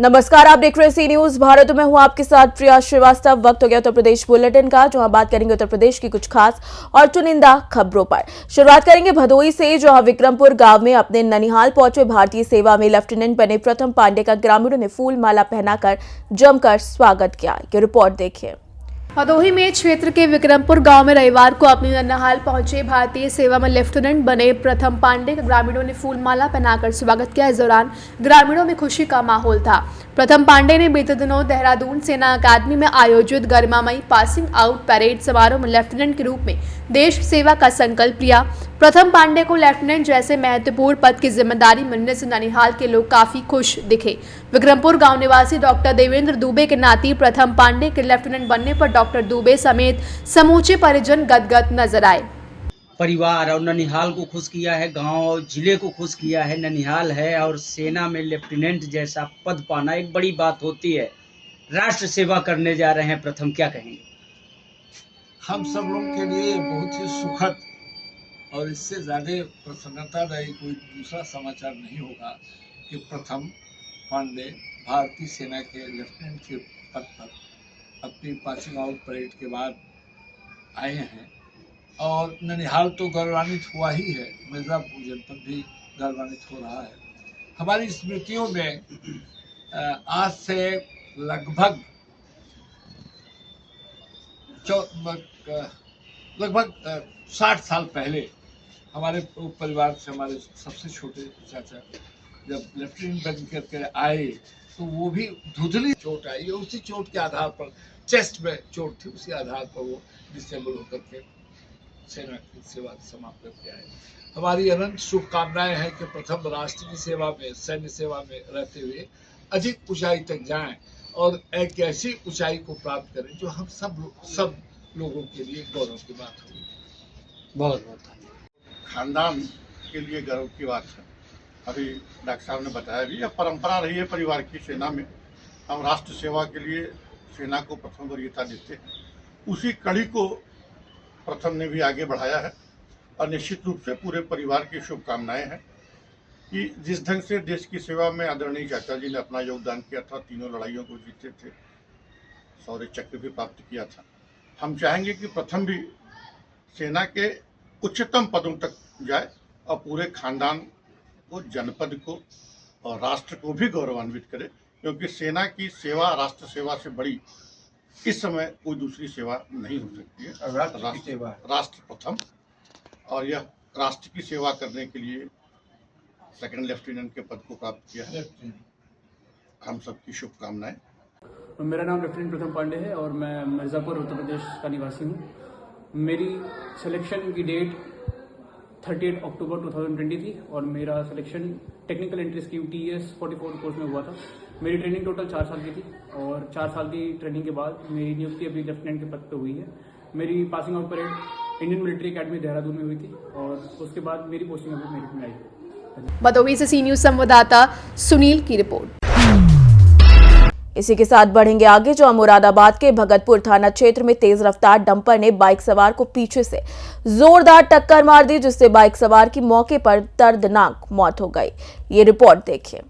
नमस्कार, आप देख रहे हैं सी न्यूज भारत में हूं आपके साथ प्रिया श्रीवास्तव। वक्त हो गया उत्तर प्रदेश बुलेटिन का, जहां बात करेंगे उत्तर प्रदेश की कुछ खास और चुनिंदा खबरों पर। शुरुआत करेंगे भदोही से, जहां विक्रमपुर गांव में अपने ननिहाल पहुंचे भारतीय सेवा में लेफ्टिनेंट बने प्रथम पांडे का ग्रामीणों ने फूल माला पहनाकर जमकर स्वागत किया। ये रिपोर्ट देखिए। भदोही में क्षेत्र के विक्रमपुर गांव में रविवार को अपने ननिहाल पहुंचे भारतीय सेवा में लेफ्टिनेंट बने प्रथम पांडे का ग्रामीणों ने फूल माला पहनाकर स्वागत किया। इस दौरान ग्रामीणों में खुशी का माहौल था। प्रथम पांडे ने बीते दिनों देहरादून सेना अकादमी में आयोजित गरिमामयी पासिंग आउट परेड समारोह में लेफ्टिनेंट के रूप में देश सेवा का संकल्प लिया। प्रथम पांडे को लेफ्टिनेंट जैसे महत्वपूर्ण पद की जिम्मेदारी मिलने से ननिहाल के लोग काफी खुश दिखे। विक्रमपुर गांव निवासी डॉक्टर देवेंद्र दुबे के नाती प्रथम पांडे के लेफ्टिनेंट बनने पर डॉक्टर दुबे समेत समूचे परिजन गदगद नजर आए। परिवार और ननिहाल को खुश किया है, गांव और जिले को खुश किया है। ननिहाल है और सेना में लेफ्टिनेंट जैसा पद पाना एक बड़ी बात होती है। राष्ट्र सेवा करने जा रहे हैं प्रथम, क्या कहेंगे? हम सब लोग के लिए बहुत ही सुखद और इससे ज़्यादा प्रसन्नतादायी कोई दूसरा समाचार नहीं होगा कि प्रथम पांडे भारतीय सेना के लेफ्टिनेंट के पद पर अपनी पासिंग आउट परेड के बाद आए हैं। और ननिहाल तो गौरवान्वित हुआ ही है, मिर्ज़ापुर जनपद भी गौरवान्वित हो रहा है। हमारी स्मृतियों में आज से लगभग 60 साल पहले हमारे परिवार से हमारे सबसे छोटे चाचा जब लेफ्टिनेंट बन करके आए तो वो भी धुंधली चोट आई। उसी चोट के आधार पर, चेस्ट में चोट थी, उसी आधार पर वो डिसेबल होकर के सेना की सेवा समाप्त करके आए। हमारी अनंत शुभकामनाएं हैं कि प्रथम राष्ट्र की सेवा में, सैन्य सेवा में रहते हुए अधिक ऊंचाई तक जाएं और एक ऐसी ऊंचाई को प्राप्त करें जो हम सब लोगों के लिए गौरव की बात होगी। बहुत बहुत धन्यवाद। खानदान के लिए गर्व की बात है। अभी डॉक्टर साहब ने बताया भी, यह परंपरा रही है परिवार की। सेना में हम राष्ट्र सेवा के लिए सेना को प्रथम वरीयता देते हैं। उसी कड़ी को प्रथम ने भी आगे बढ़ाया है और निश्चित रूप से पूरे परिवार की शुभकामनाएं हैं कि जिस ढंग से देश की सेवा में आदरणीय चाचा जी ने अपना योगदान किया था, तीनों लड़ाइयों को जीते थे, शौर्य चक्र भी प्राप्त किया था। हम चाहेंगे कि प्रथम भी सेना के उच्चतम पदों तक जाए और पूरे खानदान को, जनपद को और राष्ट्र को भी गौरवान्वित करे, क्योंकि सेना की सेवा राष्ट्र सेवा से बड़ी इस समय कोई दूसरी सेवा नहीं हो सकती है। राष्ट्र प्रथम, और यह राष्ट्र की सेवा करने के लिए सेकंड लेफ्टिनेंट के पद को प्राप्त किया है। हम सबकी शुभकामनाएं। मेरा नाम लेफ्टिनेंट प्रथम पांडे है और मैं मिर्ज़ापुर उत्तर प्रदेश का निवासी हूँ। मेरी सिलेक्शन की डेट 38 अक्टूबर 2020 थी और मेरा selection technical entry scheme TES 44 course में हुआ था। मेरी ट्रेनिंग टोटल 4 साल की थी और 4 साल की ट्रेनिंग के बाद मेरी नियुक्ति अभी लेफ्टिनेंट के पद पर हुई है। मेरी passing out parade Indian military academy Dehradun में हुई थी और उसके बाद मेरी पोस्टिंग अभी मेरिट में आई। भदोही से सी न्यूज संवाददाता सुनील की रिपोर्ट। इसी के साथ बढ़ेंगे आगे, जो मुरादाबाद के भगतपुर थाना क्षेत्र में तेज रफ्तार डंपर ने बाइक सवार को पीछे से जोरदार टक्कर मार दी, जिससे बाइक सवार की मौके पर दर्दनाक मौत हो गई। ये रिपोर्ट देखिए।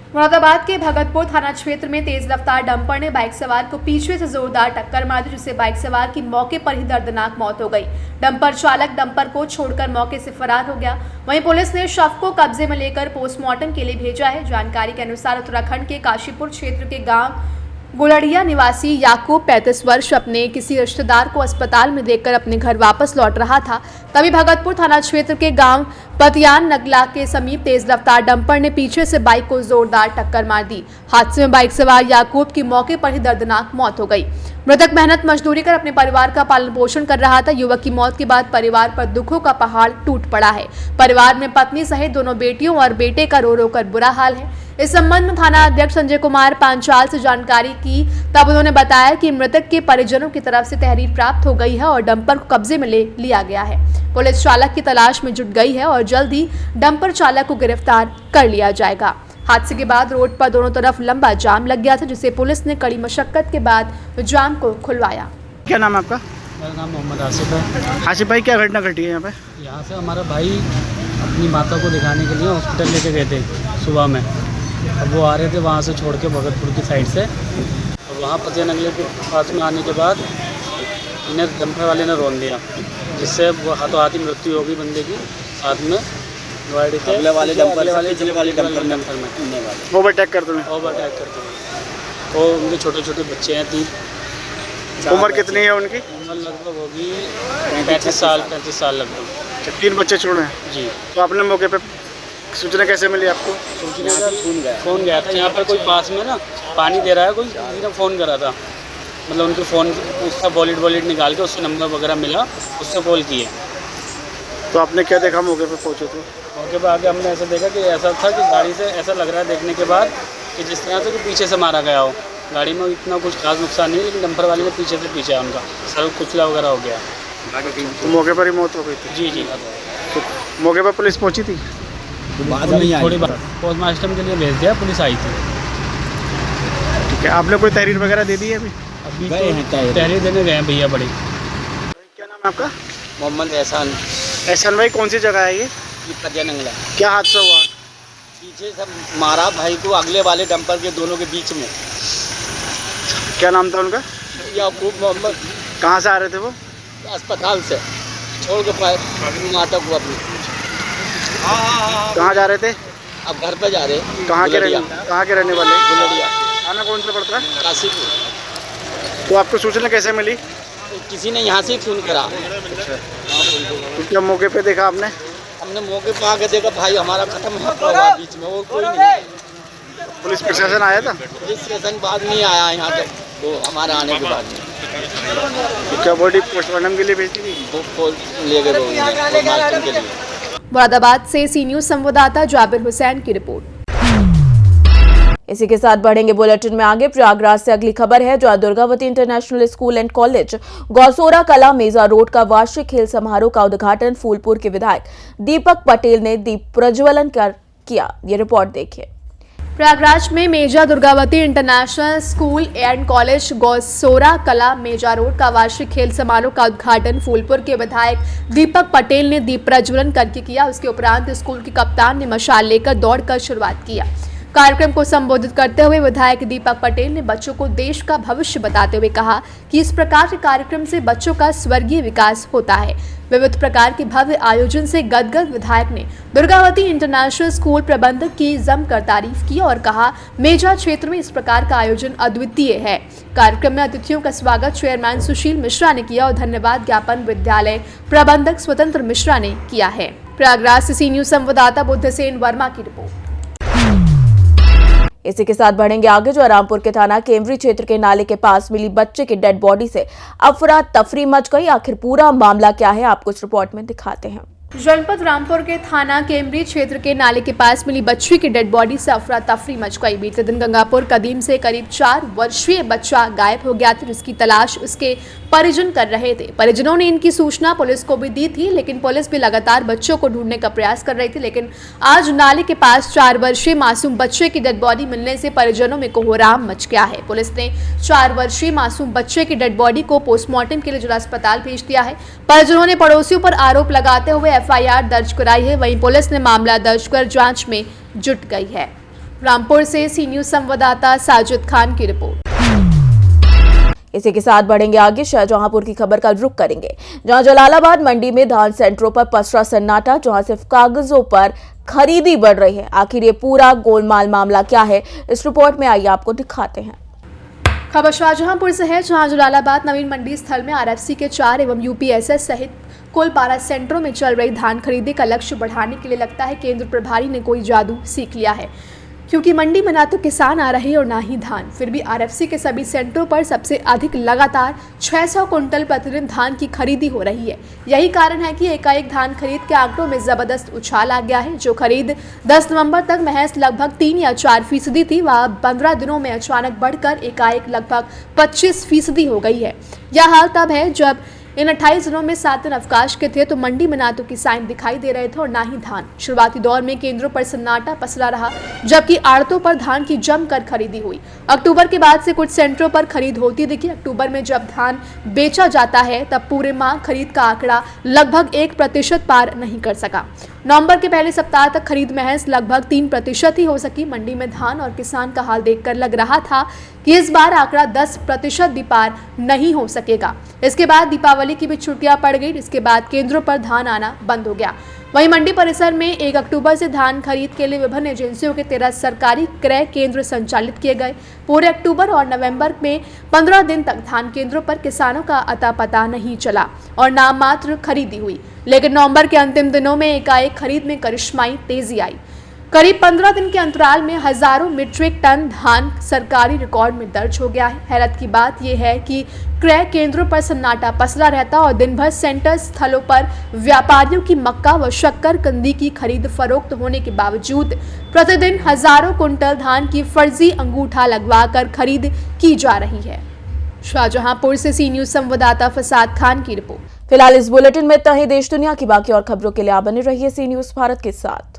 मुरादाबाद के भगतपुर थाना क्षेत्र में तेज रफ्तार डंपर ने बाइक सवार को पीछे से जोरदार टक्कर मार दी, जिससे बाइक सवार की मौके पर ही दर्दनाक मौत हो गई। डंपर चालक डंपर को छोड़कर मौके से फरार हो गया। वहीं पुलिस ने शव को कब्जे में लेकर पोस्टमार्टम के लिए भेजा है। जानकारी के अनुसार उत्तराखंड के काशीपुर क्षेत्र के गांव गुलड़िया निवासी याकूब 35 वर्ष अपने किसी रिश्तेदार को अस्पताल में देखकर अपने घर वापस लौट रहा था। तभी भगतपुर थाना क्षेत्र के गांव पतियान नगला के समीप तेज रफ्तार डंपर ने पीछे से बाइक को जोरदार टक्कर मार दी। हादसे में बाइक सवार याकूब की मौके पर ही दर्दनाक मौत हो गई। मृतक मेहनत मजदूरी कर अपने परिवार का पालन पोषण कर रहा था। युवक की मौत के बाद परिवार पर दुखों का पहाड़ टूट पड़ा है। परिवार में पत्नी सहित दोनों बेटियों और बेटे का रो रो कर बुरा हाल है। इस संबंध में थाना अध्यक्ष संजय कुमार पांचाल से जानकारी की, तब उन्होंने बताया कि मृतक के परिजनों की तरफ से तहरीर प्राप्त हो गई है और डंपर को कब्जे में ले लिया गया है। पुलिस चालक की तलाश में जुट गई है और जल्द ही डंपर चालक को गिरफ्तार कर लिया जाएगा। हादसे के बाद रोड पर दोनों तरफ लंबा जाम लग गया था, जिसे पुलिस ने कड़ी मशक्कत के बाद जाम को खुलवाया। क्या नाम है आपका? मेरा नाम मोहम्मद आसिफ है। आसिफ भाई, क्या घटना घटी है यहाँ पे? यहाँ से हमारा भाई अपनी माता को दिखाने के लिए हॉस्पिटल लेके गए थे सुबह में। अब वो आ रहे थे वहाँ से छोड़ के भगतपुर की साइड से, और वहाँ पतिया नगले के पास में आने के बाद इन्हें डंपर वाले ने रोन दिया, जिससे वो हाथों हाथ ही मृत्यु हो गई बंदे की। साथ में गाड़ी के अगले वाले डंपर में ओवरटेक करते हुए। तो उनके छोटे छोटे बच्चे हैं 3। उम्र कितनी है उनकी? उम्र लगभग होगी 35 साल लगभग। 3 बच्चे छोड़े हैं जी। तो आपने मौके पे सूचना कैसे मिली आपको? सूचना का फ़ोन गया था, यहाँ पर कोई पास में ना पानी दे रहा है, कोई किसी ने फ़ोन करा था, मतलब उनके फ़ोन उसका वॉलेट निकाल के उससे नंबर वगैरह मिला, उससे कॉल किए। तो आपने क्या देखा मौके पे पहुँचे तो? मौके पर आके हमने ऐसा देखा कि ऐसा था कि गाड़ी से ऐसा लग रहा है देखने के बाद कि जिस तरह से कि पीछे से मारा गया हो। गाड़ी में इतना कुछ खास नुकसान नहीं है, लेकिन डंपर वाले ने पीछे से पीछा उनका सर कुचला वगैरह हो गया। तो मौके पर ही मौत हो गई थी? जी। तो मौके पर पुलिस पहुंची थी? बाद में थोड़ी बार पोस्टमार्टम के लिए भेज दिया, पुलिस आई थी। ठीक है, आपने कोई तहरीर वगैरह दे दी है अभी? अभी तो तहरीर देने गए हैं भैया बड़ी। क्या नाम है आपका? मोहम्मद एहसान। एहसान भाई, कौन सी जगह है ये? पतिया नंगला। क्या हादसा हुआ? पीछे सब मारा भाई को अगले वाले डंपर के दोनों के बीच में। क्या नाम था उनका? याकूब मोहम्मद। कहाँ से आ रहे थे वो? अस्पताल से छोड़ के माता को अपनी। कहाँ जा रहे थे? अब घर पे जा रहे। कहाँ के रहने वाले? गुलड़िया। थाना कौन सा पड़ता है? काशीपुर। तो आपको सूचना कैसे मिली? किसी ने यहाँ से ही फोन करा। तो क्या मौके पे देखा आपने? हमने मौके पर आके देखा भाई हमारा खत्म हुआ बीच में, और कोई नहीं। पुलिस प्रशासन आया था? पुलिस स्टेशन बाद नहीं आया यहाँ तक, तो हमारा आने के बाद में। तो क्या बॉडी पोस्टमार्टम के लिए भेजी थी? वो ले गए पोस्टमार्टम के लिए। मुरादाबाद से सी न्यूज संवाददाता जाबिर हुसैन की रिपोर्ट। इसी के साथ बढ़ेंगे बुलेटिन में आगे। प्रयागराज से अगली खबर है, जहां Durgavati international school and college Gausora Kala Meja road का वार्षिक खेल समारोह का उद्घाटन फूलपुर के विधायक दीपक पटेल ने दीप प्रज्वलन कर किया। ये रिपोर्ट देखिए। प्रयागराज में Meja Durgavati international school and college Gausora Kala Meja road का वार्षिक खेल समारोह का उद्घाटन फूलपुर के विधायक दीपक पटेल ने दीप प्रज्वलन करके किया। उसके उपरांत स्कूल के कप्तान ने मशाल लेकर दौड़ कर शुरुआत किया। कार्यक्रम को संबोधित करते हुए विधायक दीपक पटेल ने बच्चों को देश का भविष्य बताते हुए कहा कि इस प्रकार के कार्यक्रम से बच्चों का स्वर्गीय विकास होता है। विविध प्रकार के भव्य आयोजन से गदगद विधायक ने दुर्गावती इंटरनेशनल स्कूल प्रबंधक की जमकर तारीफ की और कहा, मेजा क्षेत्र में इस प्रकार का आयोजन अद्वितीय है। कार्यक्रम में अतिथियों का स्वागत चेयरमैन सुशील मिश्रा ने किया और धन्यवाद ज्ञापन विद्यालय प्रबंधक स्वतंत्र मिश्रा ने किया है। प्रयागराज से सी न्यूज संवाददाता बुद्धसेन वर्मा की रिपोर्ट। इसी के साथ बढ़ेंगे आगे, जो रामपुर के थाना केमरी क्षेत्र के नाले के पास मिली बच्चे की डेड बॉडी से अफरा तफरी मच गई। आखिर पूरा मामला क्या है, आपको इस रिपोर्ट में दिखाते हैं। जनपद रामपुर के थाना केमरी क्षेत्र के नाले के पास मिली बच्ची की डेड बॉडी से अफरा तफरी मच गई। बीते दिन गंगापुर कदीम से करीब 4 वर्षीय बच्चा गायब हो गया था, जिसकी तलाश उसके परिजन कर रहे थे। परिजनों ने इनकी सूचना पुलिस को भी दी थी, लेकिन पुलिस भी लगातार बच्चों को ढूंढने का प्रयास कर रही थी। लेकिन आज नाले के पास 4 वर्षीय मासूम बच्चे की डेड बॉडी मिलने से परिजनों में कोहराम मच गया है। पुलिस ने 4 वर्षीय मासूम बच्चे की डेड बॉडी को पोस्टमार्टम के लिए जिला अस्पताल भेज दिया है। परिजनों ने पड़ोसियों पर आरोप लगाते हुए FIR दर्ज कराई है। वहीं पुलिस ने मामला दर्ज कर जांच में जुट गई है। रामपुर से सी न्यूज संवाददाता साजिद खान की रिपोर्ट। इसी के साथ बढ़ेंगे आगे, शाहजहांपुर की खबर का रुख करेंगे, जहां जलालाबाद मंडी में धान सेंटरों पर पसरा सन्नाटा, जहां सिर्फ कागजों पर खरीदी बढ़ रही है। आखिर ये पूरा गोलमाल मामला क्या है, इस रिपोर्ट में आइए आपको दिखाते हैं। खबर शाहजहांपुर से है, जहां जलालाबाद नवीन मंडी स्थल में RFC के 4 एवं UPSS सहित कुल 12 सेंटरों में चल रही धान खरीदी का लक्ष्य बढ़ाने के लिए लगता है केंद्र प्रभारी ने कोई जादू सीख लिया है, क्योंकि मंडी में ना तो किसान आ रहे और ना ही धान। फिर भी RFC के सभी सेंटरों पर सबसे अधिक लगातार 600 कुंटल प्रतिदिन धान की खरीदी हो रही है। यही कारण है कि एकाएक धान खरीद के आंकड़ों में जबरदस्त उछाल आ गया है। जो खरीद 10 नवंबर तक महज लगभग 3 या 4% थी, वह 15 दिनों में अचानक बढ़कर एकाएक लगभग 25% हो गई है। यह हाल तब है जब इन 28 दिनों में 7 दिन अवकाश के थे, तो मंडी में ना तो किसान दिखाई दे रहे थे और ना ही धान। शुरुआती दौर में केंद्रों पर सन्नाटा पसरा रहा, जबकि आड़तों पर धान की जमकर खरीदी हुई। अक्टूबर के बाद से कुछ सेंटरों पर खरीद होती दिखी। अक्टूबर में जब धान बेचा जाता है तब पूरे माह खरीद का आंकड़ा लगभग 1% पार नहीं कर सका। नवंबर के पहले सप्ताह तक खरीद महज लगभग 3% ही हो सकी। मंडी में धान और किसान का हाल देखकर लग रहा था कि इस बार आंकड़ा 10% भी पार नहीं हो सकेगा। इसके बाद दीपावली की भी छुट्टियां पड़ गई, जिसके बाद केंद्रों पर धान आना बंद हो गया। वहीं मंडी परिसर में 1 अक्टूबर से धान खरीद के लिए विभिन्न एजेंसियों के 13 सरकारी क्रय केंद्र संचालित किए गए। पूरे अक्टूबर और नवंबर में 15 दिन तक धान केंद्रों पर किसानों का अता पता नहीं चला और नाम मात्र खरीदी हुई। लेकिन नवंबर के अंतिम दिनों में एकाएक खरीद में करिश्माई तेजी आई। करीब 15 दिन के अंतराल में हजारों मीट्रिक टन धान सरकारी रिकॉर्ड में दर्ज हो गया है। हैरत की बात यह है कि क्रय केंद्रों पर सन्नाटा पसरा रहता और दिन भर सेंटर स्थलों पर व्यापारियों की मक्का व शक्कर कंदी की खरीद फरोख्त होने के बावजूद प्रतिदिन हजारों कुंटल धान की फर्जी अंगूठा लगवाकर खरीद की जा रही है। शाहजहांपुर से सी न्यूज संवाददाता फसाद खान की रिपोर्ट। फिलहाल इस बुलेटिन में इतना ही। देश दुनिया की बाकी और खबरों के लिए आप बने रहिए सी न्यूज भारत के साथ।